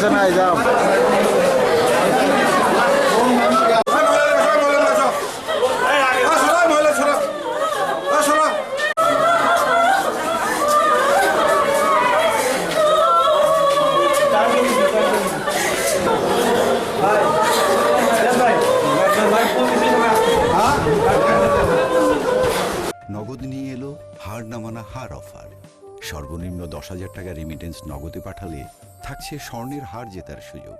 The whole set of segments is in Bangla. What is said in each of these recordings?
সমস্যা নাই, যাও। নগদ নিয়ে এলো হার না মানা হার অফার। সর্বনিম্ন 10,000 টাকা রেমিটেন্স নগদে পাঠালে থাকছে স্বর্ণের হার জেতার সুযোগ।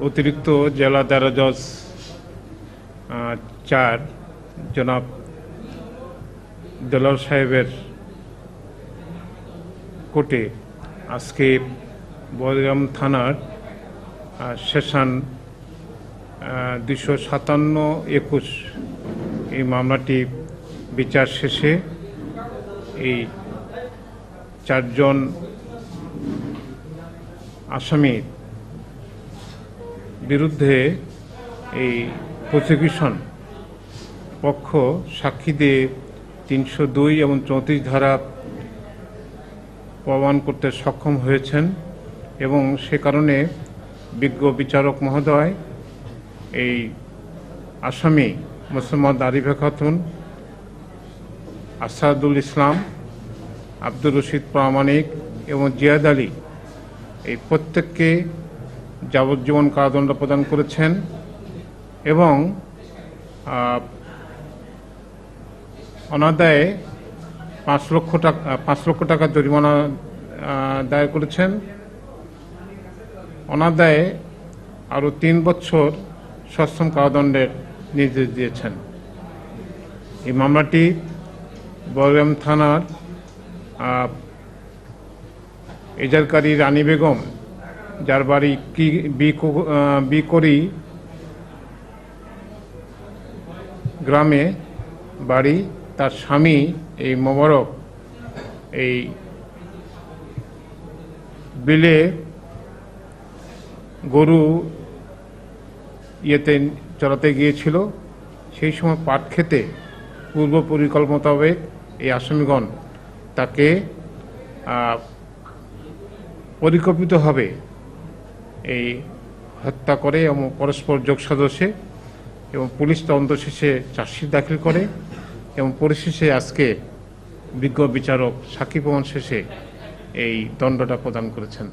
অতিরিক্ত জেলা দায়রা জজ 4 জনাব দেলোয়ার সাহেবের কোর্টে আজকে বদগ্রাম থানার সেশন 257-21 এই মামলাটি বিচার শেষে এই 4 জন আসামির বিরুদ্ধে এই প্রসিকিউশন পক্ষ সাক্ষী দিয়ে 302 এবং 34 ধারা প্রমাণ করতে সক্ষম হয়েছেন এবং সে কারণে বিজ্ঞ বিচারক মহোদয় এই আসামি মোসাম্মদ আরিফা খাতুন, আসাদুল ইসলাম, আব্দুর রশিদ প্রামাণিক এবং জিয়াদ আলী এই প্রত্যেককে যাবজ্জীবন কারাদণ্ড প্রদান করেছেন এবং অনাদায়ে 5 লক্ষ টাকা জরিমানা দায়ের করেছেন। অনাদায়ে আরও 3 বছর সশ্রম কারাদণ্ডের নির্দেশ দিয়েছেন। এই মামলাটি বদগ্রাম থানার এজারকারী রানী বেগম, যার বাড়ি বিকরি গ্রামে বাড়ি, তার স্বামী এই মোবারক এই বিলে গরু চড়াতে গিয়েছিল। সেই সময় পাট খেতে পূর্ব পরিকল্পনা মোতাবেক এই আসামিগণ তাকে পরিকল্পিতভাবে এই হত্যা করে এবং পরস্পর যোগসাজশে এবং পুলিশ তদন্ত শেষে চার্জশিট দাখিল করে এবং পরিশেষে আজকে বিজ্ঞ বিচারক সাক্ষী প্রমাণ শেষে এই দণ্ডটা প্রদান করেছেন।